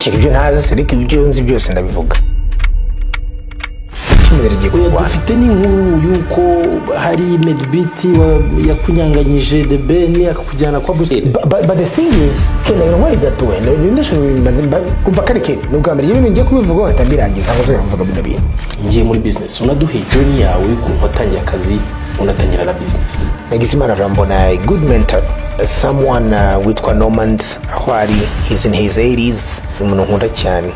ibyo ntazi ariko ibyo nzi byose ndabivuga. Dufite n'inkuru yuko hari Medbeat yakunyanganyije The Ben akakujyana kwa Bruce. But the thing is, kenda ngo ari gatowe kumva karike nubwa mbere ibintu ngiye kubivuga hatambirangiza ngo nzavuga bino bintu. Ngiye muri business unaduhe journey yawe y'ukuntu watangiye akazi unatangira na business. Nagize imana rambona a good mentor, someone witwa Normand aho ari he's in his 80s, umuntu nkunda cyane.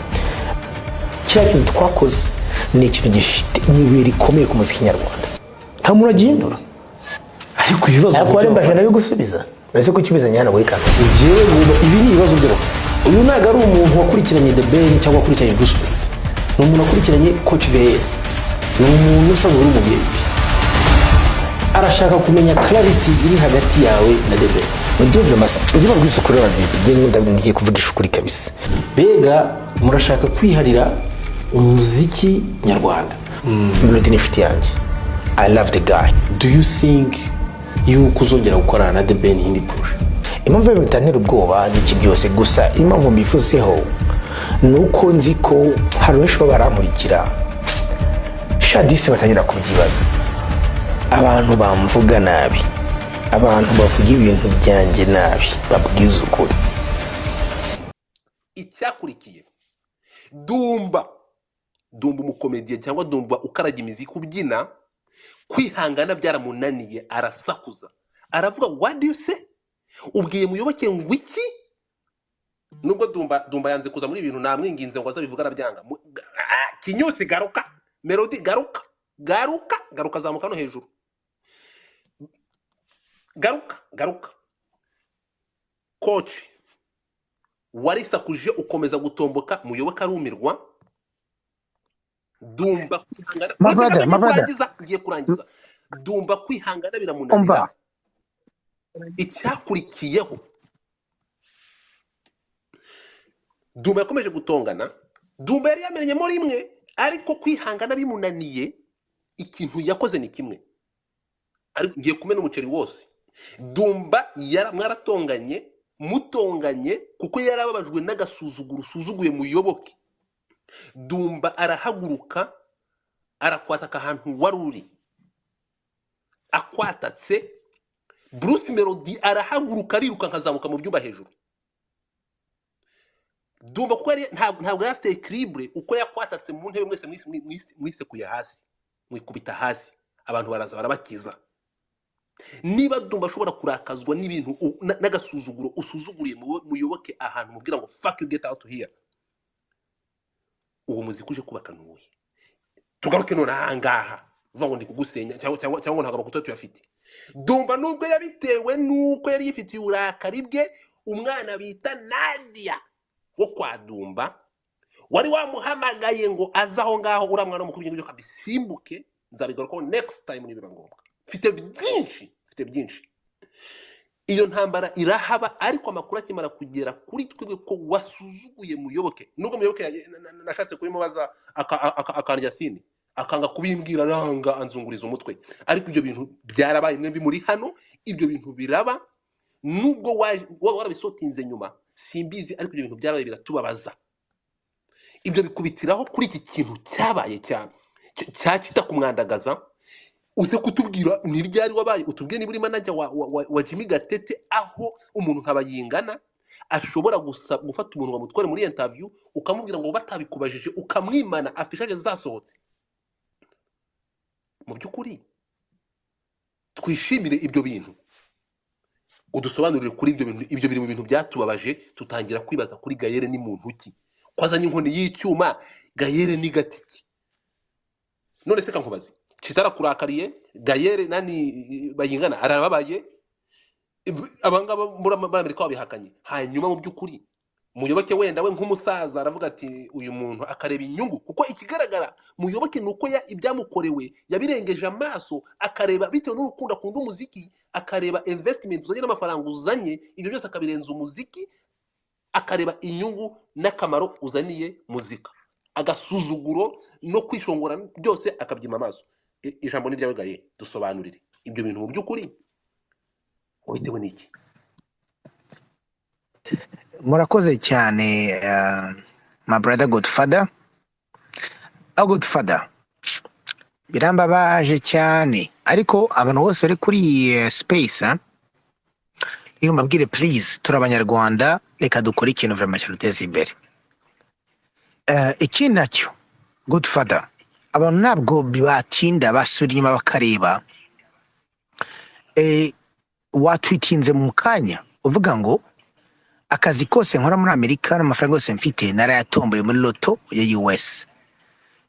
Cyari twakoze ni ikintu gifite niwe rikomeye ku muziki nyarwanda. Nta muntu agihindura. Ariko ibibazo byo mbasha nayo gusubiza. Nase ko kibiza nyana muri kana. Ngiye ibi ni ibibazo byo. Uyu ntago ari umuntu wakurikiranye The Ben cyangwa wakurikiranye Bruce. Ni umuntu wakurikiranye Coch Gael. Ni umuntu usanzwe uri umubyeyi. Arashaka kumenya clarity iri hagati yawe na The Ben. Mugiye byo masa. Ngiye bagwisukura bagiye ngiye kuvugisha ukuri kabisa. Mbega murashaka kwiharira umuziki nyarwanda. Melody ni inshuti yanjye. I love the guy. Do you think yuko uzongera gukorana na The Ben hindi project? Impamvu bitantera ubwoba n'iki byose gusa impamvu mbifuzeho nuko nzi ko hari benshi baramurikira shadise batangira kubyibaza. Abantu bamvuga nabi, abantu bavuga ibintu byanjye nabi, babwiza ukuri. Icyakurikiye Dumba umukomediye cyangwa Dumba ukaraga imiziki kubyina kwihangana byaramunaniye arasakuza aravuga what do you say ubwiye muyoboke ngo iki nubwo Dumba yanze kuza muri ibintu namwinginze ngo azabivuga arabyanga kinyose garuka Melody garuka zamuka no hejuru garuka Coach warisakuje ukomeza gutomboka muyoboka arumirwa Dumba kwihangana ngiye kurangiza Dumba kwihangana biramunanira. Icyakurikiyeho Dumba yakomeje gutongana. Dumba yari yamenye muri imwe ariko kwihangana bimunaniye ikintu yakoze ni kimwe ariko ngiye kumena umuceri wose. Dumba mwaratonganye mutonganye kuko yarababajwe n'agasuzuguro usuzuguye muyoboke. Dumba arahaguruka arakwataka ahantu waruri akwatatse Bruce Melody arahaguruka ariruka nkazamuka mu byumba hejuru. Dumba kuko ntabwo yafite equilibre uko yakwatatse mu ntebe mwese kuya hasi mwikubita hasi abantu baraza barabakiza. Niba Dumba ashobora kurakazwa n'ibintu n'agasuzuguro usuzuguriye muyoboke ahantu mubwira ngo fuck you get out here, uwo muziki uje kubaka nuwe tugaruke none ahangaha uvuga ngo ndi kugusenya cyangwa ntago abakuto tuyafite. Dumba nubwo yabitewe nuko yari yifitiye uburakari bwe umwana bita Nadia wo kwa Dumba wari wamuhamagaye ngo azaho ngaho uramwana mu kubyo kabisimbuke nzabigaruka next time nibiba ngombwa. Mfite byinshi iyo ntambara irahaba ariko amakuru akimara kugera kuri twebwe ko wasuzuguye muyoboke nubwo muyoboke nashatse kubimubaza akarya sini akanga kubimbwira ranga anzunguriza umutwe ariko ibyo bintu byarabaye mwe bimuri hano ibyo bintu biraba nubwo warabisotinze nyuma simbizi ariko ibyo bintu byarabaye biratubabaza. Ibyo bikubitiraho kuri iki kintu cyabaye cyakita kumwandagaza. Uze kutubwira ni ryari wabaye utubwiye niburi manager wa Jimmy Gatete aho umuntu nkabayingana ashobora gufata umuntu wamutware muri interview ukamubwira ngo batabikubajije ukamwimana afishaje zasohotse. Mu byukuri twishimire ibyo bintu udusobanurire kuri ibyo biri mu bintu byatubabaje tutangira kwibaza kuri Gael ni muntu ki kwazanye inkoni y'icyuma Gael ni gatiki. None se kankubaze Chitara kurakariye Gael nani bayingana arababaye abangaba muri Amerika babihakanye. Hanyuma mu byukuri muyoboke wenda we nk'umusaza aravuga ati uyu muntu akareba inyungu kuko ikigaragara muyoboke nuko ibyamukorewe yabirengeje amaso akareba bitewe n'urukundo akunda umuziki akareba investment uzanye n'amafaranga uzanye ibyo byose akabirenza umuziki akareba inyungu n'akamaro uzaniye muzika agasuzuguro no kwishongora byose akabyima amaso. Ijambo ni ryawe Gael dusobanurire ibyo bintu mu byukuri ubitewe n'iki? Murakoze cyane my brother Godfather. Godfather, birambabaje cyane ariko abantu bose bari kuri space iyo mabwire please turi abanyarwanda reka dukore ikintu vraiment cyaduteza imbere. Iki nacyo Godfather, abantu ntabwo bibatinda basura inyuma bakareba watwitinze mu kanya uvuga ngo akazi kose nkora muri Amerika n'amafaranga yose mfite narayatomboye muri loto ya US.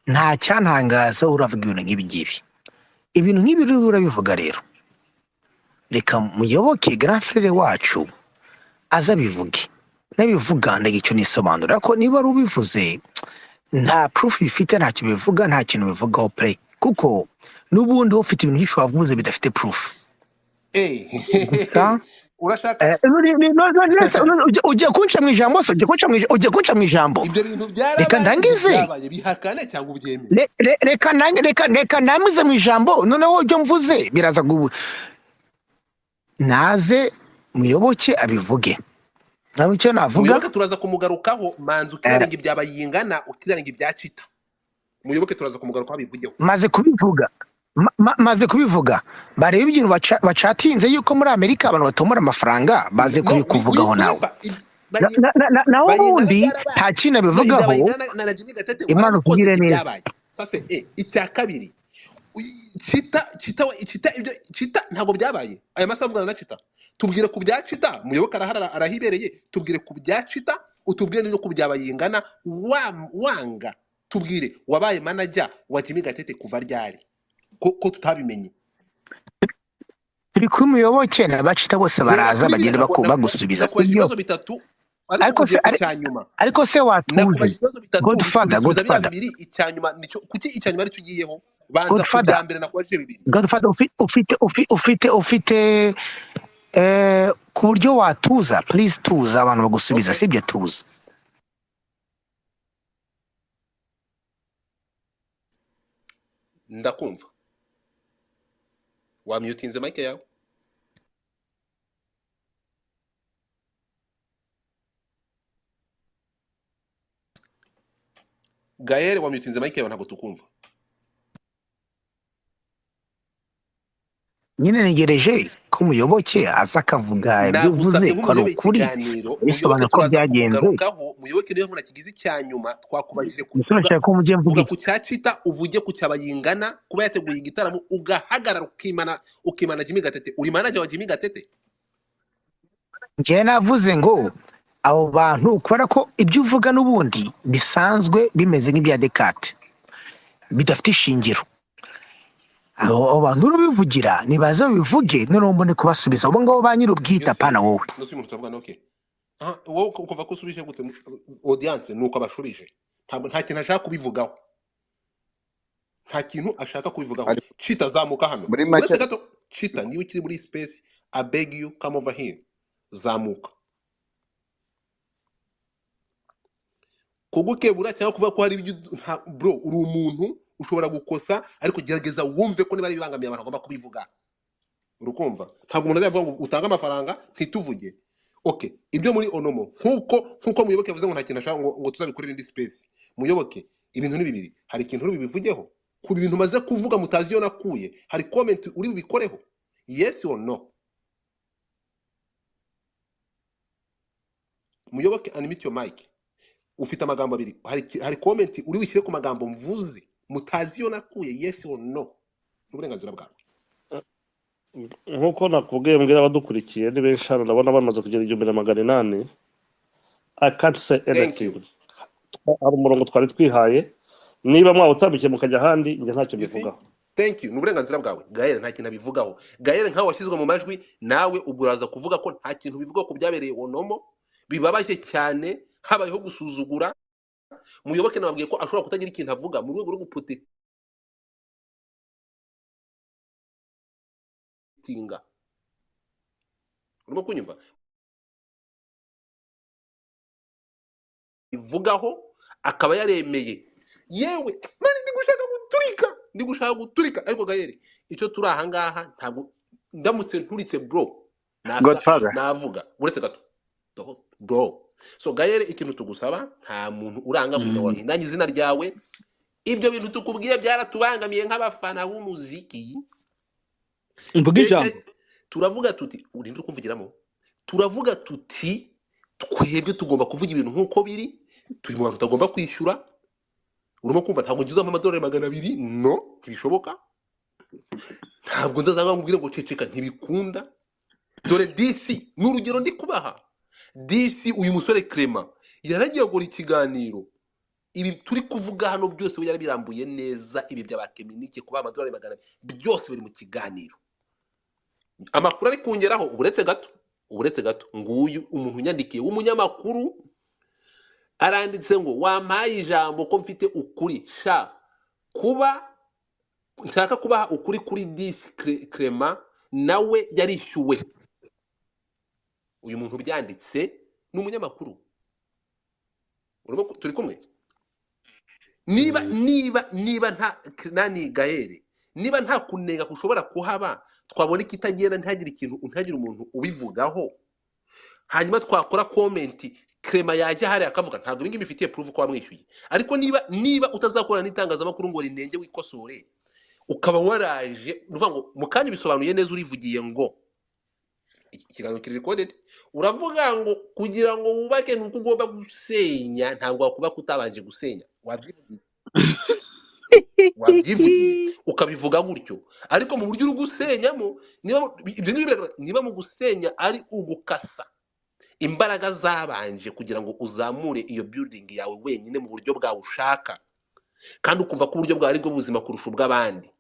Nta cyantangaza uravuga ibintu nk'ibi ngibi. Ibintu nk'ibi urabivuga rero, reka muyoboke grand frère wacu aza bivuge. Nabivuga ndagicyo nisobanura ko niba ari ubivuze nta proof bifite, nta kintu bivuga, nta kintu bivugaho play, kuko n'ubundi ufite ibintu hisho wavuze bidafite proof. Urashaka ujya kunca mu ijambo se, ujya kunca mu ijambo. Ibyo bintu byarabaye, reka ndangize bihakane cyangwa ubyemere. reka namize mu ijambo, noneho ujya mvuze biraza naze muyoboke abivuge. Nawe icyo navuga muyoboke turaza kumugarukaho, manzi ukirarenga ibyabayingana, ukirarenga ibyacita. Muyoboke turaza kumugarukaho abivugeho. maze kubivuga bareba ibintu bacatinze yuko muri Amerika abantu batomora amafaranga baze kubikuvugaho nawe. naho ubundi nta kintu bivugaho. Imana uvugire neza. Sasa icya kabiri cita ntago byabaye aya masaha avugana na cita. Tubwire ku byacita, muyoboke arahibereye, tubwire ku byacita, utubwire no ku byabayingana wanga. Tubwire wabaye manager wa Jimmy Gatete kuva ryari ko tutabimenye. Turi kumuyoboke n'abacita bose baraza bagenda bagusubiza ibibazo bitatu. Ariko se watuje Godfather icyanyuma nico kuki icyanyuma ari tugiyeho banza kujyambere nakwajije bibiri. Godfather ufite ku buryo watuza, please tuza abantu bagusubiza. Okay. Sibyo tuza. Ndakumva. Wamyutinze mic yawe. Gael wamyutinze mic yawe ntabwo tukumva. Nyine negereje ko muyoboke aza akavuga ibyo uvuze ko ari ukuri, bisobanura ko byagenze. Muyoboke niyo nkuna kigize cyanyuma twakubajije kuvuga ko mujye mvuga ku cyacita, uvuge ku cyabayingana kuba yateguye igitaramo ugahagarara ukimana Jimmy Gatete. Uri manager wa Jimmy Gatete? Ngiye navuze ngo abo bantu kubera ko ibyo uvuga n'ubundi bisanzwe bimeze nk'ibya Descartes bidafite ishingiro. Abo bantu urubivugira nibaza bivuge noneho mbone kubasubiza abo ngabo banyira ubwita pana wowe. Nusi umuntu turavuga okay. Wowe kuva ko usubije gute audience nuko abashurije. Nta kintu ashaka kubivugaho. Nta kintu ashaka kubivugaho. Chita zamuka hano. Uretse gato Chita niwe kiri muri space, I beg you come over here. Zamuka. Kugukebura cyangwa kuvuga ko hari ibyo bro, uri umuntu ushobora gukosa ariko gerageza wumve ko niba bibangamiye abantu agomba kubivuga. Urukumva? Ntabwo umuntu azavuga ngo utanga amafaranga ntituvuge. Okay, ibyo muri onomo nkuko muyoboke yavuze ngo nta kintu ashaka ngo tuzabikorera indi space. Muyoboke ibintu ni bibiri, hari ikintu uri bivugeho ku bintu maze kuvuga mutazi yo nakuye, hari comment uri bikoreho, yes or no? Muyoboke unmute your mic. Ufite amagambo abiri, hari comment uri wishyire ku magambo mvuze mutazi yo nakuye, yes or no? Uburenganzira bwawe. Nkuko nakubwiye mbwira abadukurikiye ni benshi hano ndabona bamaze kugera 1800. I can't say anything. Ari umurongo twari twihaye, niba mwawutambikiye mukajya handi nje ntacyo bivugaho. Thank you. Nuburenganzira bwawe. Gael nta kintu abivugaho. Gael nkaho washyizwe mu majwi nawe uburaza kuvuga ko nta kintu bivuga ko byabereye onomo, bibabaje cyane, habayeho gusuzugura. Muyoboke nababwiye ko ashobora kutagira ikintu avuga mu rwego rwo guputinga. Urimo kunyumva? Ivugaho akaba yaremeye. Yewe mani ndi gushaka guturika ariko Gael icyo turi aha ngaha ntabwo ndamutse nturitse bro. Godfather Navuga uretse gato. Bro So Gael ikintu tugusaba nta muntu urangamuza wahinanye izina ryawe. Ibyo bintu tukubwiye byaratubangamiye nk'abafana b'umuziki. mvuga ijambo Turavuga tuti urinde kumvugiramo. Turavuga tuti twebwe tugomba kuvuga ibintu nk'uko biri. Turi mu bantu tagomba kwishyura. Urimo kumva ntabwo ngize amadolari 200 no ntibishoboka. Ntabwo nzazanga ngubwire ngo ceceka ntibikunda. Dore DC n'urugero ndi kubaha. DC uyu musore Clement yaragiye gukora ikiganiro. Ibi turi kuvuga hano byose yarabirambuye neza, ibi by'abakeminike kuba amadolari 200 byose biri mu kiganiro. Amakuru ari kungeraho uburetse gato nguyu umuntu unyandikiye w'umunyamakuru aranditse ngo wampaye ijambo ko mfite ukuri sha kuba nshaka kubaha ukuri kuri DC Clement nawe yarishyuwe. Uyu muntu byanditse n'umunyamakuru. Urimo turi kumwe? Niba nta nani Gael niba nta kunenga kushobora kuhaba twabona ikitagenda ntihagire ikintu ntihagire umuntu ubivugaho, hanyuma twakora comment Clement yaje hari akavuga ntabwo ibingi bifitiye proof ko wamwishyuye. Ariko niba utazakora n'itangazamakuru ngo rinenge wikosore ukaba waraje uvuga ngo mukanya bisobanuye neza urivugiye ngo ikiganiro kiri recorded uravuga ngo kugira ngo wubake nuko ugomba gusenya ntabwo wakuba kutabanje gusenya wabyivugiye ukabivuga gutyo. Ariko mu buryo uri gusenyamo niba mu gusenya ari ugukasa imbaraga zabanje kugira ngo uzamure iyo building yawe wenyine mu buryo bwawe ushaka kandi ukumva ko uburyo bwawe ari bwo buzima kurusha ubw'abandi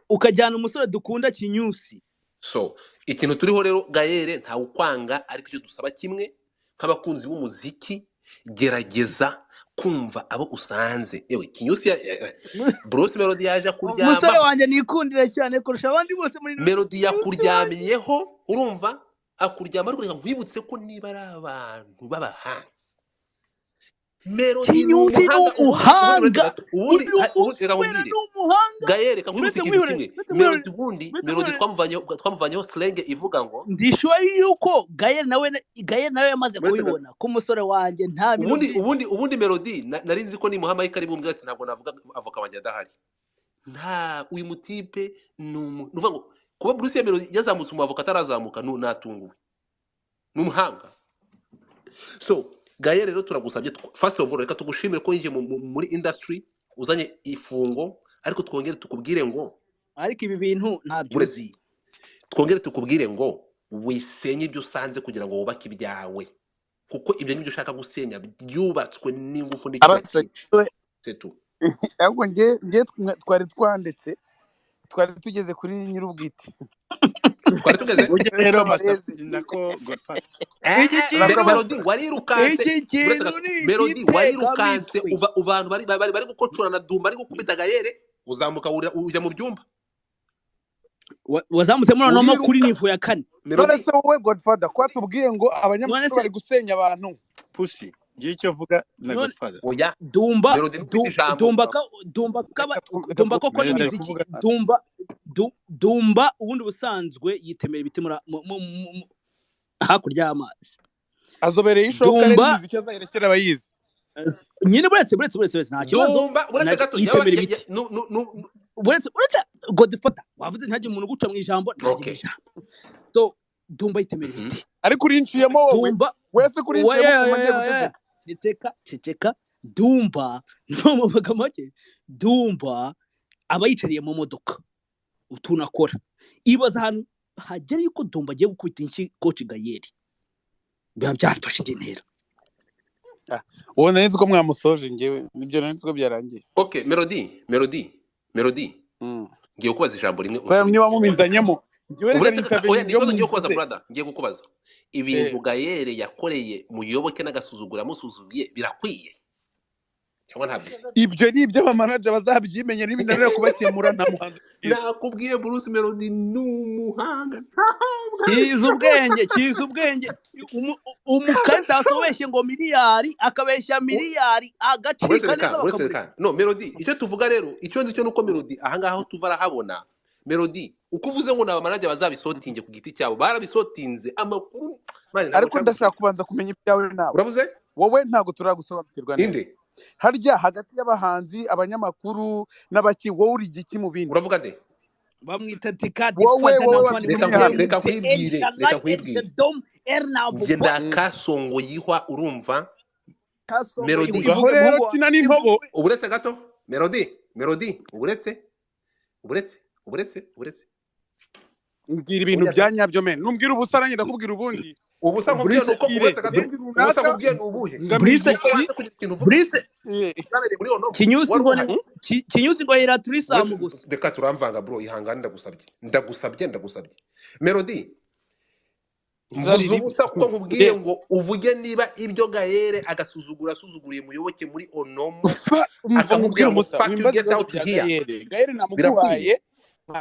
ukajyana umusore dukunda Kinyusi. So ikintu turiho rero Gael nta ukwanga, ariko icyo dusaba kimwe nk'abakunzi b'umuziki, gerageza kumva abo usanze. Ewe Kinyusi Bruce Melody yaje kuryama, umusore wanjye nikundira cyane kurusha abandi bose muri Melody yakuryamyeho urumva akuryama, ariko nkwibutse ko niba ari abantu b'abahanga Melody Kinyusi n'umuhanga Gael kankwibutse ikintu kimwe. Melody twamuvanyeho slang ivuga ngo ndishwa yuko Gael nawe yamaze kubibona ko umusore wanjye nta ubundi Melody nari nzi ko ni Muhammad kari bumbwira ati ntabwo navuga avoka wanjye adahari. Nta uyu mutipe nuvuga ngo kuba Bruce Melody yazamutse mu avoka atarazamuka natunguwe n'umuhanga. So Gael rero turagusabye first of all reka tugushimire ko yinjiye muri industry uzanye ifungo, ariko twongere tukubwire ngo ariko ibi bintu ntabyo twongere tukubwire ngo wisenye ibyo usanze kugira ngo wubake ibyawe, kuko ibyo nibyo ushaka gusenya byubatswe n'ingufu n'ikibaki setu. Ahubwo nge twari twanditse twari tugeze kuri nyirubwite twari tugeze rero nako Godfather Melody warirukanse abantu bari gukocora na Dumba ari gukubita Gael uzamuka ujya mu byumba wazamutse muri no kuri nivo ya 4. none se wowe Godfather kwatubwiye ngo abanyamakuru bari gusenya abantu pushi ngiye icyo vuga na Godfather oya Dumba koko n'imiziki Dumba ubundi busanzwe yitemera ibiti hakurya y'amazi azobereye ishoka rero imiziki azayerekera abayizi nyine buretse nta kibazo yitemera ibiti buretse Godfather wavuze ntajye umuntu guca mu ijambo so Dumba yitemera ibiti ariko urinciyemo wowe wese kurinciyemo kumagiye guceceka ceceka Dumba no mu magamake Dumba aba yicariye mu modoka utunakora ibaza ahantu hagera yuko Dumba agiye gukubita inki Coach Gael biba byafashe intera. Wowe nari nzi ko mwamusoje ngewe nibyo nari nzi ko byarangiye. Okay Melody ngiye kubaza ijambo rimwe niba muminzanyemo ngiye kukubaza ibintu Gael yakoreye muyoboke n'agasuzugura musuzugiye birakwiye cyangwa ntabyo? Ibyo ni ibyo abamanager bazabyimenye n'ibinarira kubakemura nta muhanzi. Nakubwiye Bruce Melody n'umuhanga kiza ubwenge umukanda asobeshye ngo miliyari akabeshya miliyari agacika neza no Melody icyo tuvuga rero icyo ndicyo nuko Melody ahangaho tuva arahabona Melody uko uvuze ngo naba manager bazabisotinge ku giti cyabo barabisotinze amakuru mani ariko ndashaka kubanza kumenya ibyawe nawe uravuze wowe ntago turagusobanukirwa neza inde harya hagati y'abahanzi abanyamakuru n'abaki wowe uri igiki mu bindi uravuga nde bamwita tikati wowe reka nkwibwire nge ndakasongo yihwa urumva Melody aho rero kina n'intobo uburetse gato Melody uburetse mbwira ibintu bya nyabyo men numbwira ubusa nanjye ndakubwira ubundi ubusa nkubwiye nuko uburetse gato ubusa nkubwiye nubuhe kinyusi ngo yira turi samu gusa reka turamvanga bro ihangane ndagusabye Melody mvuze ubusa kuko nkubwiye ngo uvuge niba ibyo Gael asuzuguriye muyoboke muri Onomo akamubwira umusa wimbaze Gael namuguhaye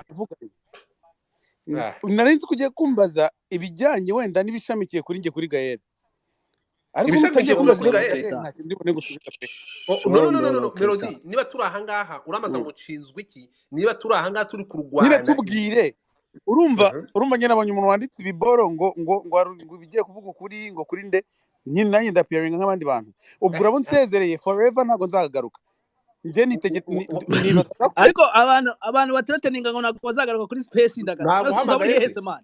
avuga narinzi kugiye kumbaza ibijyanye wenda n'ibishamikiye kuri nge kuri Gael ariko ibishamikiye kumbaza kuri Gael no Melody niba turi aha ngaha uramaza ngo nshinzwe iki niba turi aha ngaha turi kurwana nyine tubwire urumva nyine abonye umuntu wanditse ibiboro ngo bigiye kuvuga ukuri ngo kuri nde nyine nanjye ndapiyaringa nk'abandi bantu ubwo urabona nsezereye forever ntabwo nzagaruka nje ariko abantu batereteninga ngo ntabwo bazagaruka kuri space ndagaruka uzahamagaye hese man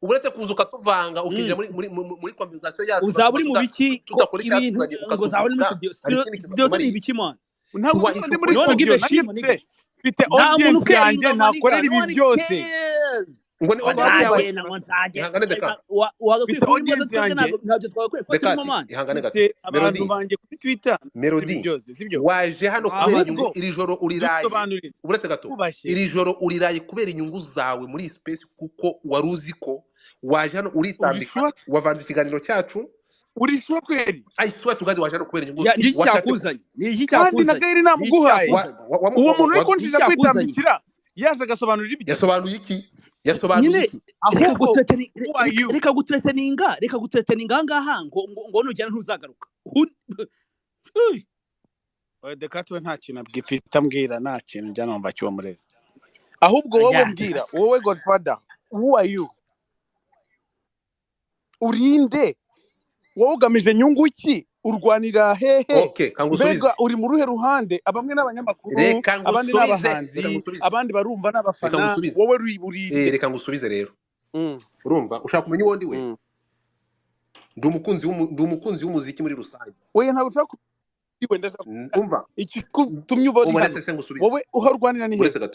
uretse kuza ukatuvanga ukinjira muri conversation yacu uzaba uri mu biki ibintu ngo uzaba uri muri studio ni ibiki man ntabwo ndi muri studio mfite audience yanjye nakorera ibi byose ngo ni audience abantu banje kuri Twitter Melody waje hano kubera inyungu iri joro uriraye uretse gato iri joro uriraye kubera inyungu zawe muri space kuko waruzi ko waje hano uritambika wavanze ikiganiro cyacu uri sure kweri I swear to God waje hano kubera inyungu kandi na Gael namuguhaye uwo muntu uri kunjija kwitambikira yaje agasobanurira ibyo yasobanuye iki reka gutereteninga ngaha ngo nugera ntuzagaruka dekatwe nta kintu abwifite ambwira nta kintu njya numva cyo mureze ahubwo wowe mbwira wowe Godfather who are you urinde wowe ugamije nyungu iki urwanira hehe mbega uri mu ruhe ruhande abamwe n'abanyamakuru abandi n'abahanzi abandi barumva n'abafana wowe uri reka ngusubize rero urumva ushaka kumenya uwo ndi we ndi umukunzi w'umuziki muri rusange oya ntabwo ushaka umva iki kutumye wowe uharwanira ni hehe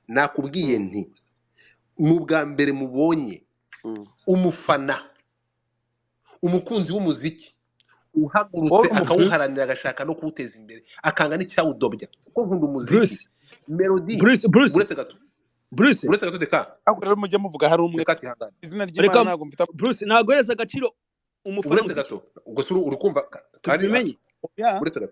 nakubwiye nti mu bwa mbere mubonye umufana umukunzi w'umuziki uhagurutse akawuharanira agashaka no kuwuteza imbere akanga n'icyawudobya kuko nkunda umuziki Melody uretse gato deka rero mujye muvuga hari umwe izina ry'Imana ntabwo mfite Bruce ntabwo yereza agaciro umufana uretse gato ubwo uri kumva kandi bimenye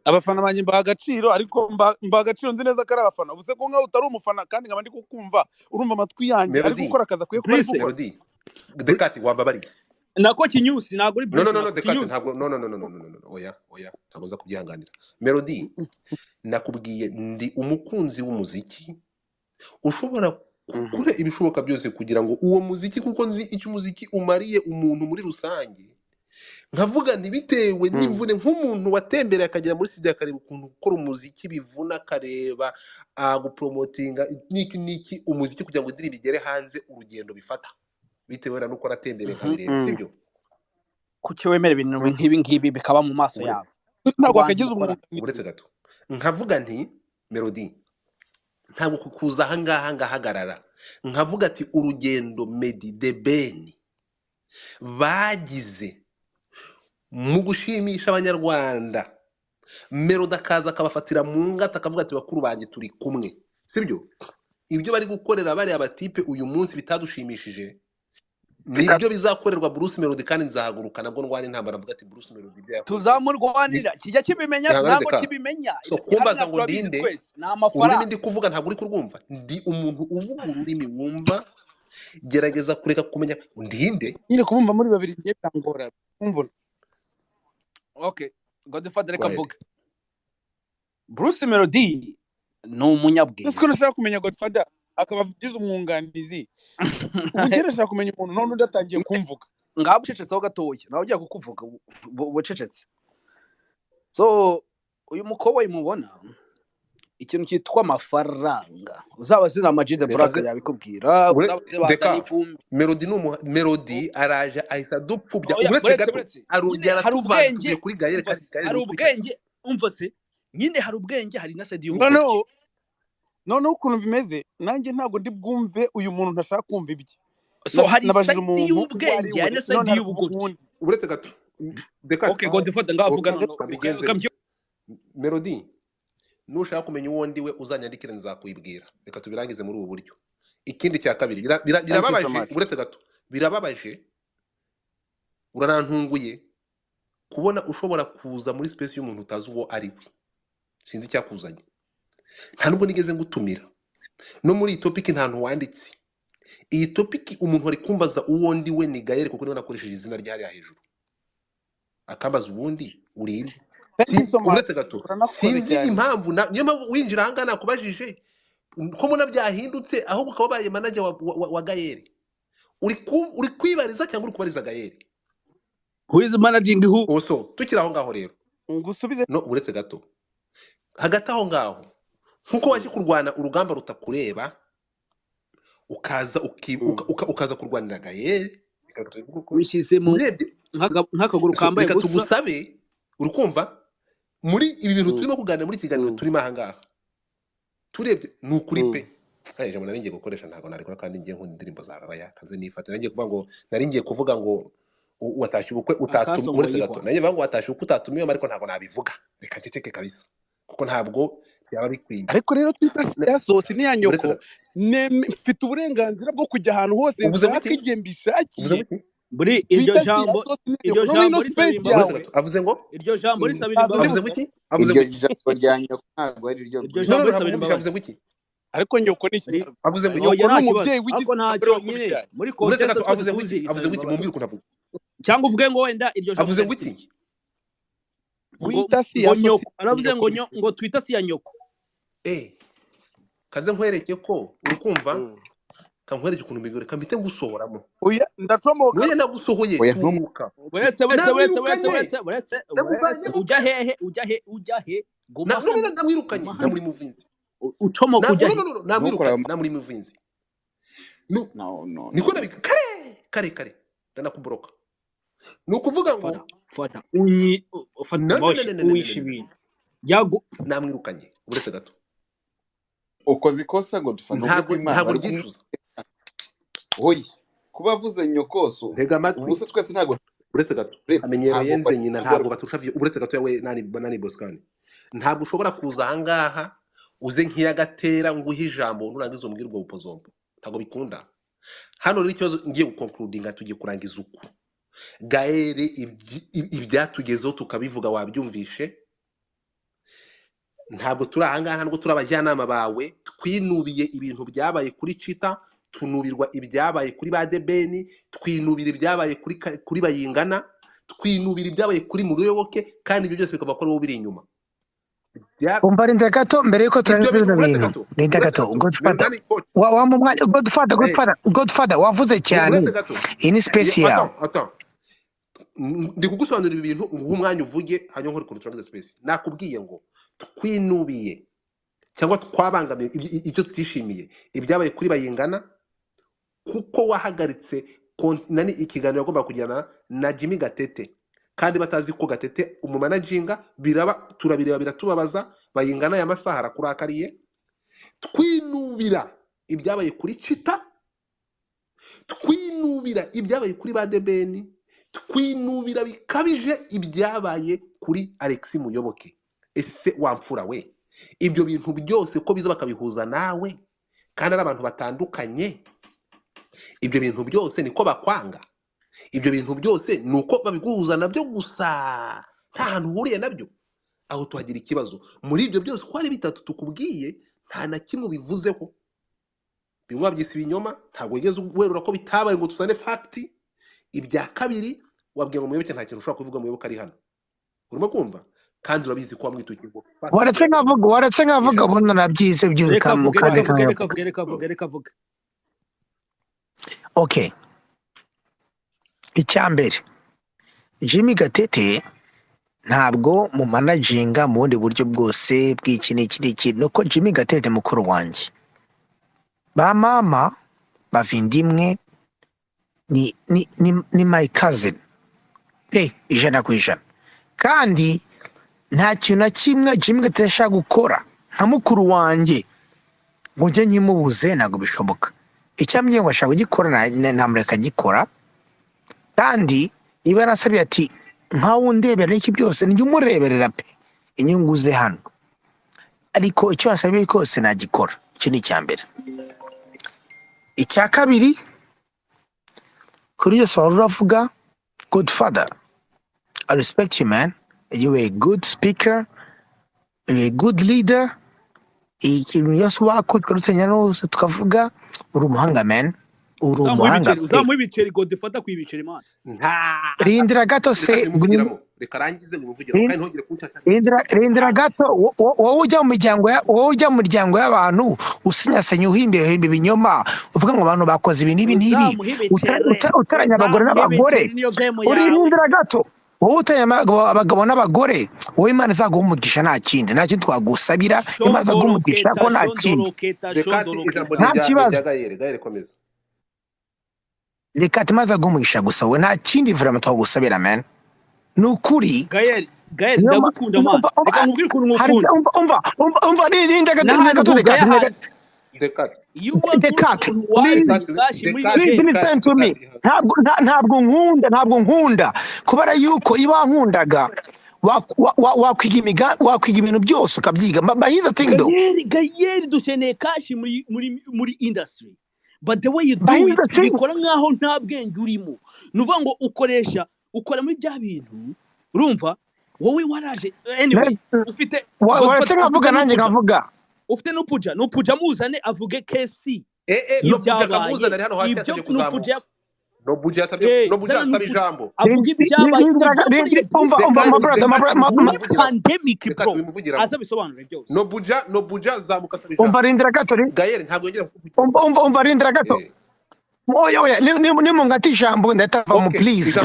abafana banjye mbaha agaciro ariko mbaha agaciro nzi neza ko ari abafana ubuse ko nkaho utari umufana kandi nkaba ndi kukumva urumva amatwi yanjye ariko gukora akazi akwiye kuba ari gukora Melody dekati wambabariye nako kinyusi ntabwo uri Bruce no dekati ntabwo oya ntabwo za kubyihanganira Melody nakubwiye ndi umukunzi w'umuziki ushobora gukora ibishoboka byose kugira ngo uwo muziki kuko nzi icyo umuziki umariye umuntu muri rusange nkavuga ntibitewe n'imvune nk'umuntu watembereye akagera muri studio akareba ukuntu gukora umuziki bivuna akareba gupromotinga niki umuziki kugira ngo indirimbo igere hanze urugendo bifata bitewe nuko aratembereye nkabireba sibyo kuki wemera ibintu nk'ibi bikaba mu maso yawe ntabwo akagize umuntu uretse gato nkavuga nti Melody ntabwo kuza aha ngaha ngahagarara nkavuga ati urugendo Medi de Ben bagize mu gushimisha abanyarwanda Melody akaza akabafatira mu ngata akavuga ati bakuru banjye turi kumwe sibyo ibyo bari gukorera bari abatipe uyu munsi bitadushimishije nibyo bizakorerwa Bruce Melody kandi nzahaguruka nabwo ndwani ntambara mvuga ati Bruce Melody ibyo tuzamurwanira kijya kibimenya ntabwo kibimenya so kumbaza ngo ndinde ururimi ndi kuvuga ntabwo uri kurwumva ndi umuntu uvuga ururimi wumva gerageza kureka kumenya ndinde nyine kumumva muri babiri ngiye tangora kumvuna okay Godfather reka vuga Bruce Melody ni umunyabwenge. Niko nashaka kumenya Godfather akaba agize umwunganizi. Ubu ngere nashaka kumenya umuntu none udatangiye kumvuga. Ngabo ucecetseho gatoya nawe ugiye kukuvuga bucecetse. So uyu mukobwa yimubona ikintu cyitwa amafaranga uzabaze na Majid Black yabikubwira uzabaze badani ifumbi. Melody araje ahisa dupfubya uretse gato arongera tuvanduye kuri Gael kandi hari ubwenge umva se nyine hari ubwenge hari na side y'umuntu. None ukuntu bimeze nanjye ntago ndi bwumve uyu muntu ntashaka kumva ibye. So hari side y'ubwenge hari na side y'ubuguti. Uretse gato Okay, Godfather ngavuga none. Melody nushaka kumenya uwo ndiwe uzanyandikira nzakwibwira. Reka tubirangize muri ubu buryo. Ikindi cya kabiri birababaje uretse gato birababaje uranantunguye kubona ushobora kuza muri space y'umuntu utazi uwo ari we. Sinzi cyakuzanye. Nta nubwo nigeze ngutumira. No muri iyi topic nta ntu wanditse. Iyi topic umuntu ari kumbaza uwo ndiwe ni Gael kuko niwe nakoresheje izina ryari hejuru. Akambaza ubundi urinde. Uretse gato sinzi impamvu niyo mpamvu winjira hanga nakubajije ko mbona byahindutse aho ukabaye manager wa Gael. Uri kwibariza cyangwa uri kubariza Gael? Who is managing who? Oso tukira aho ngaho rero. Ngusubize No uretse gato. Hagati aho ngaho nkuko waje kurwana urugamba rutakureba ukaza ukaza kurwanira Gael wishyizemo nk'akaguru kambaye gusa tugusabe uri kumva muri ibi bintu turimo kuganira muri kiganiro turimo aha ngaha turebye ni ukuri pe jambo nari ngiye gukoresha ntago narikora kandi ngiye nkunda indirimbo zawe yakaze nifata nari ngiye kuvuga ngo nari ngiye kuvuga ngo watashye ubukwe utatumye uretse gato nari ngiye watashye ubukwe utatumiye ariko ntago nabivuga reka ceceke kabisa kuko ntabwo byaba bikwiye. Ariko rero twita ya sosi ni yanyoko mfite uburenganzira bwo kujya ahantu hose nshaka igihe mbishakiye. Buri iryo jambo risabimba avuze ngo iryo jambo risabimba avuze iki iryo jambo rya nyoko ntabwo ari ryo iryo jambo risabimba avuze iki ariko nyoko ni iki avuze ngo nyoko n'umubyeyi w'igihe ntacyo nyine muri context avuze ngo iki mumvire ukuntu avuga cyangwa uvuge ngo wenda iryo jambo avuze ngo iki wita si ya nyoko aravuze ngo twita si ya nyoko kaze nkwereke ko uri kumva kankwereke ukuntu mbigore kambite gusohoramo oya ndacomoka oya nagusohoye tumuka buretse ujya hehe goma namwirukanye namuri muvinzi ucomoka ujya namuri muvinzi no niko nabika kare ndanakuboroka nukuvuga ngo fata wishibintu yago namwirukanye buretse gato ukoze ikosa ngo dufana ntabwo ryicuza oyi kuba avuze nyokoso ubuse twese ntabwo uretse gato amenyero yenze nyina ntabwo baturushavye uretse gato yawe nani Boskani ntabwo ushobora kuza ahangaha uze nk'iyagatera nguhe ijambo nurangiza umbwirwa ubupozombo ntabwo bikunda hano rero ikibazo ngiye guconcludinga tugiye kurangiza uko Gael ibyatugezeho tukabivuga wabyumvishe ntabwo turi ahangaha ntabwo turi abajyanama bawe twinubiye ibintu byabaye kuri Chita tunubirwa ibyabaye kuri ba Debeni twinubira ibyabaye kuri Bayingana twinubira ibyabaye kuri Muruyoboke kandi ibyo byose bikava ko ari wo biri inyuma umva rinda gato mbere yuko turangiza ibintu rinda gato Godfather wavuze cyane ini special ndi kugusobanurira ibintu nguha umwanya uvuge hanyuma nkore ukuntu turangiza space nakubwiye ngo twinubiye cyangwa twabangamiye ibyo tutishimiye ibyabaye kuri Bayingana kuko wahagaritse nani ikiganiro yagomba kujyana na Jimmy Gatete kandi batazi ko Gatete umumanaginga turabireba biratubabaza Bayingana ya masaha arakurakariye twinubira ibyabaye kuri Chita twinubira ibyabaye kuri ba Debeni twinubira bikabije ibyabaye kuri Alex Muyoboke ese wamfura we ibyo bintu byose ko biza bakabihuza nawe kandi ari abantu batandukanye ibyo bintu byose niko bakwanga ibyo bintu byose nuko babiguhuza nabyo gusa nta hantu uhuriye nabyo aho tuhagira ikibazo muri ibyo byose ko ari bitatu tukubwiye nta na kimwe bivuzeho bimwe wabyise ibinyoma ntabwo wigeze werura ko bitabaye ngo tuzane fact ibya kabiri wabwiye ngo Muyoboke nta kintu ushobora kuvuga Muyoboke ari hano urimo kumva kandi urabizi ko wamwitukiye ngo waretse nkavuga ubundi nabyize byuka mu kandi reka vuga okay icyambere Jimmy Gatete ntabwo mu managinga mu bundi buryo bwose bw'iki n'iki nuko Jimmy Gatete mukuru wanjye ba mama bavindimwe ni my cousin ijana ku ijana kandi nta kintu na kimwe Jimmy Gatete ashaka gukora nka mukuru wanjye ngo njye nkimubuze ntabwo bishoboka icyambye ngo ashaka kugikora ntamureka agikora kandi niba yarasabye ati nkawe undebera iki byose njye umureberera pe inyungu ze hano ariko icyo yasabiye kose nagikora icyo ni icyambere icya kabiri kuri yose wari uravuga Godfather I respect you man you were a good speaker you were a good leader ikintu yose wakora tukarutanya nose tukavuga uri umuhanga man uri umuhanga uzamuha ibiceri Godfather kwibiceri man rindira gato se reka rangize umuvugira kandi ntongere kunshaka rindira gato wowe ujya mu miryango y'abantu usinyasenya uhimbe ibinyoma uvuga ngo abantu bakoze ibi n'ibi utaranya abagore n'abagore urindira gato wowe utanya abagabo n'abagore wowe Imana izaguha umugisha nta kindi twagusabira Imana izaguha umugisha ko nta kindi nta kibazo reka timaza gumugisha gusa we nta kindi vraiment twagusabira man nukuri Gael ndagukunda man reka nkubwire ukuntu ngukunda umva ninda gato ntabwo nkunda kubera yuko iba nkundaga wakwiga ibintu byose ukabyiga bahiza tingdo Gael dukeneye kashi muri industry but the way you do it bikora nkaho nta bwenge urimo nuvuga ngo ukora muri bya bintu urumva wowe waraje anyway ufite waretse nkavuga nanjye nkavuga ufite nupuja muzane avuge KC nupuja kamuzana ari hano hasi yaje kuzamuka nupuja asaba ijambo avuga ibyabaye pandemic bro azabisobanura byose nupuja zamuka asaba ijambo umva rindira gato Gael ntabwo yongera kuvuga umva rindira gato oya ni mungati ijambo ndatava mu please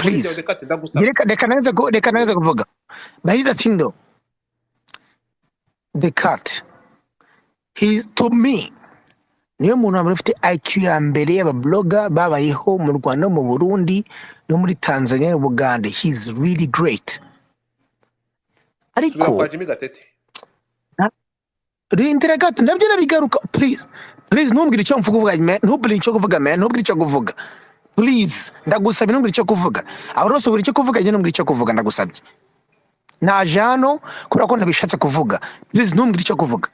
reka neza kuvuga bahiza tindo Descartes he to me niyo muntu wari ufite IQ ya mbere y'ababloga babayeho mu Rwanda mu Burundi no muri Tanzania no Buganda he's really great ariko rindira gato nabyo nabigaruka please ntumbwire icyo mvuga ntubwire icyo kuvuga man ntubwire icyo kuvuga please ndagusabye ntumbwire icyo kuvuga aho rose ubwire icyo kuvuga njye ntumbwire icyo kuvuga ndagusabye naje hano kubera ko ntabishatse kuvuga please ntumbwire icyo kuvuga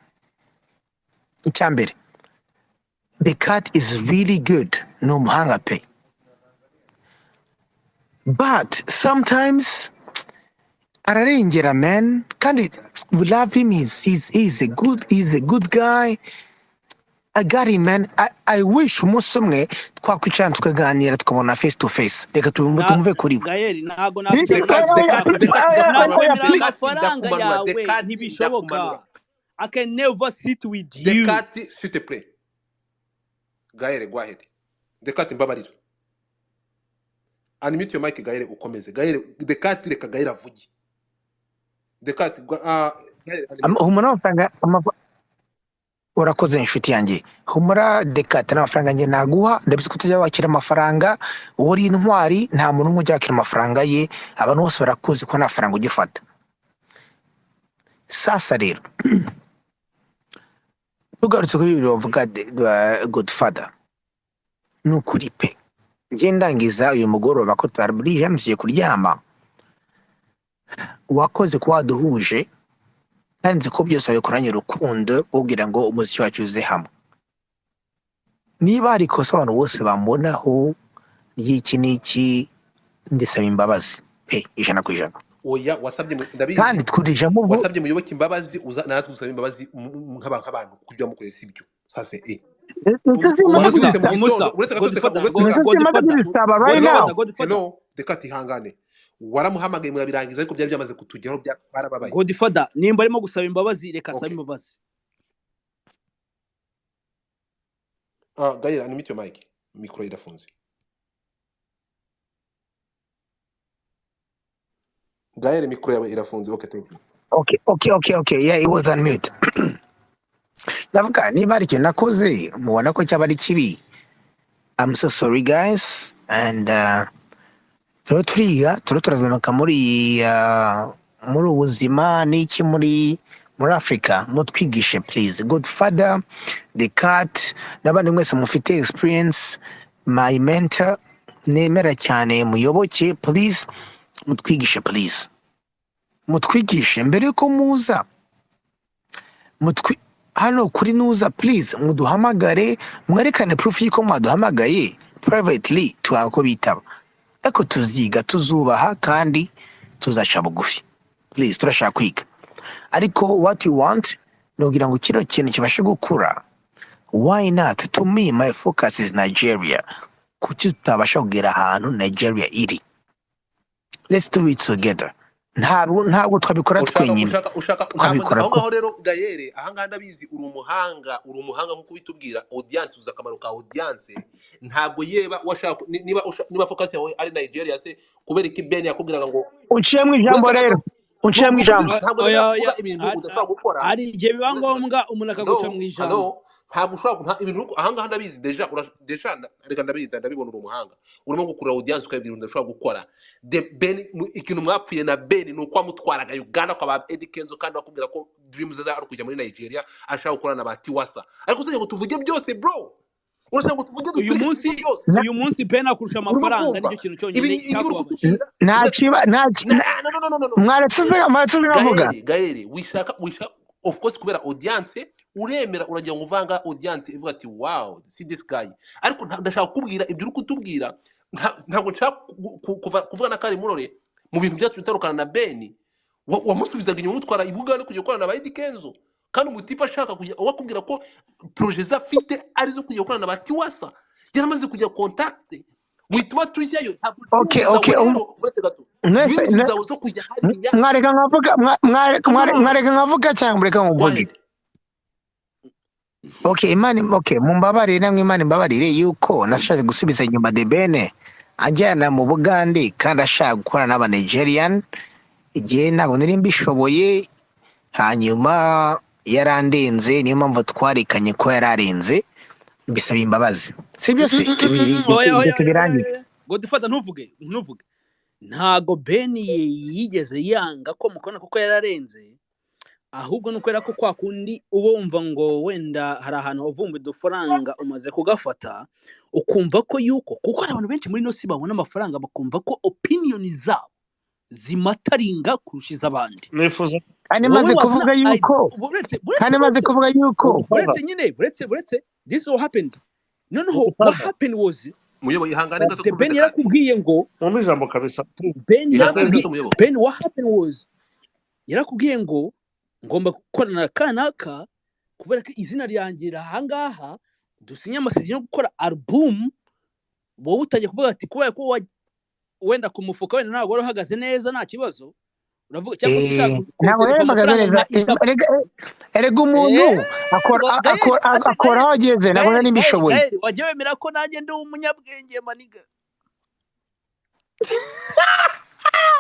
icyambere the cat is really good no muhanga pe but sometimes ararengera man kandi we love him he's a good guy I got him man I wish umunsi umwe twakwicarana tukaganira tukabona face to face reka tumve kuri we Gael ntago amafaranga yawe ntibishoboka I can never sit with you Descartes s'il te plaît Gael go ahead Descartes mbabarira unmute your mic Gael ukomeze Gael Descartes reka Gael avuge Descartes humura urakoze inshuti yanjye humura Descartes n'amafaranga njye naguha ndabizi ko utajya wakira amafaranga uri intwari nta muntu umwe ujya wakira amafaranga ye abantu bose barakuzi ko nta faranga ugifata sasa rero tugarutse kuri ibi bavuga Godfather nukuri pe njye ndangiza uyu mugoroba ko twarabirije ngiye kuryama wakoze ko waduhuje kandi nzi ko byose wabikoranye urukundo ubwira ngo umuziki wacu uze hamwe niba hari ikosa abantu bose bamubonaho y'iki n'iki ndisaba imbabazi pe 100%. Oya wasabye ndabizi kandi twurijamo wasabye muyoboke imbabazi uza natwe usaba imbabazi nk'abantu kujya mukorera ibyo sasa Godfather Dekati hangane waramuhamagaye murabirangiza ariko byari byamaze kutugeraho barababaye. Godfather nimba arimo gusaba imbabazi reka asabe imbabazi. Gael animate your mic, mikoro irafunze. Gael mikoro yawe irafunze. Okay, thank you. Okay. Yeah, it was on mute. Ndavuga niba ari ikintu nakoze mubona ko cyaba ari kibi. I'm so sorry guys, and turazamaka muri ubuzima n'iki muri Africa mutwigishe please. Godfather, the cat n'abandi mwese mufite experience, my mentor nemera cyane muyoboke, please mutwigishe please. Mutwigishe mbere yuko muza hano kuri nuza please muduhamagare mwerekane proof y'iko mwaduhamagaye privately twako bitaba ariko tuzubaha kandi tuzaca bugufi please turashaka kwiga ariko what you want nogira ngo kino kintu kibashe gukura. Why not? To me my focus is Nigeria. Kuki tutabasha kugera ahantu Nigeria iri? Let's do it together. Ntabwo twabikora twenyine. Twabikora aho rero Gael ahangaha ndabizi uri umuhanga nkuko bitubwira audience uza akamaro ka audience ntabwo yeba washaka niba focus yawe ari Nigeria se kubera iki Ben yakubwiraga ngo uciye mu ijambo rero uciye mu ijambo ntabwo ndavuga ibintu udashaka gukora ari igihe biba ngombwa umuntu akaguca mu ijambo ntabwo ushobora ibintu ahangaha ndabizi deja reka ndabibona uri umuhanga urimo gukura audience ukabwira udashobora gukora Ben ikintu mwapfuye na Ben nuko amutwaraga Uganda kwa ba Eddie Kenzo kandi bakubwira ko dreams za ari kujya muri Nigeria ashaka gukorana na ba Tiwasa ariko se ngo tuvuge byose bro urashaka ngo tuvuge uyu munsi Ben akurusha amafaranga nicyo kintu cyonyine nta Gael wishaka of course kubera audience uremera uragira ngo uvanga audience ivuga ati wow see this guy ariko ndashaka kubwira ibyo uri kutubwira ntabwo nshaka kuvuga na Kari Murore mu bintu byacu bitarukana na Ben wamusubizaga inyuma mutwara ibuganda kujya gukorana na Eddie Kenzo kandi umutipa ashaka kujya wakubwira ko projet zafite ari zo kujya gukorana na Tiwasa yaramaze kujya contact wituma tujyayo okay mwareka nkavuga cyangwa mureka nkuvuge. Okay mumbabarire namwe Imana imbabarire yuko nashaje gusubiza inyuma de Ben ajyana mu Bugande kandi ashaka gukora n'aba Nigerian igihe ntabwo nari mbishoboye hanyuma yarandenze niyo mpamvu twarikanye ko yararenze mbisaba imbabazi sibyo se tubirangiye. Godfather ntuvuge ntago Ben yigeze yanga ko mukona kuko yararenze ahubwo nukwera ko kwa kundi ubumva ngo wenda hari ahantu uvumba udufaranga umaze kugafata ukumva ko yuko kuko abantu benshi muri no si babona amafaranga bakumva ko opinion zabo zimataringa kurusha iz'abandi. Kandi maze kuvuga yuko buretse this all happened Noneho what happened was muyobo ihangane gato the Ben yarakubwiye ngo mu ijambo kabisa Ben what happened was yarakubwiye ngo ngomba gukorana kanaka kubera ko izina ryangira ahangaha dusinya amasezerano yo gukora album wowe utajya kuvuga ati kubera ko wenda ku mufuka wenda ntabwo uhagaze neza nta kibazo uravuga cyangwa ntabwo yamagaze neza erega umuntu akora ageze nabwo nari mbishoboye wajye wemera ko nanjye ndi umunyabwenge maniga.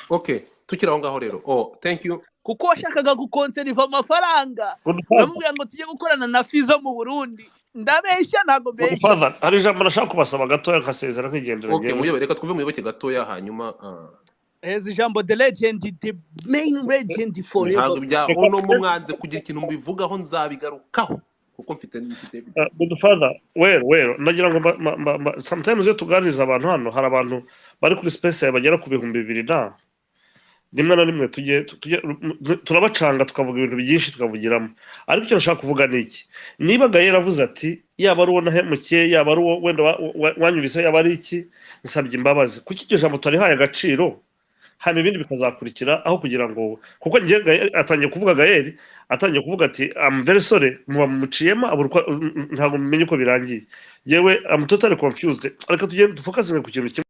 Okay tukira aho ngaho rero thank you kuko washakaga gukonseriva amafaranga uramubwira ngo tujye gukorana na Fizo mu Burundi ndabeshya ntago mbeshya hari ijambo nashaka kubasaba gatoya nkasezera kwigendera. Okay muyobe reka tuve muyoboke gatoya hanyuma ijambo the legend the main legend forever ntabwo bya uno mu mwanze kugira ikintu mbivugaho nzabigarukaho kuko mfite Godfather wero nagira ngo sometimes iyo tuganiriza abantu hano hari abantu bari kuri space bagera ku 2,000 na rimwe na rimwe turabacanga tukavuga ibintu byinshi tukavugiramo ariko icyo nashaka kuvuga ni iki niba Gael avuze ati yaba ari uwo nahemukiye yaba ari uwo wenda wanyubise yaba ari iki nsabye imbabazi kuki icyo jambo tarihaye agaciro hano ibindi bikazakurikira aho kugira ngo kuko ngiye atangiye kuvuga Gael atangiye kuvuga ati I'm very sorry muba muciyemo ntabwo menye uko birangiye yewe I'm totally confused ariko tugende dufokasinge ku kintu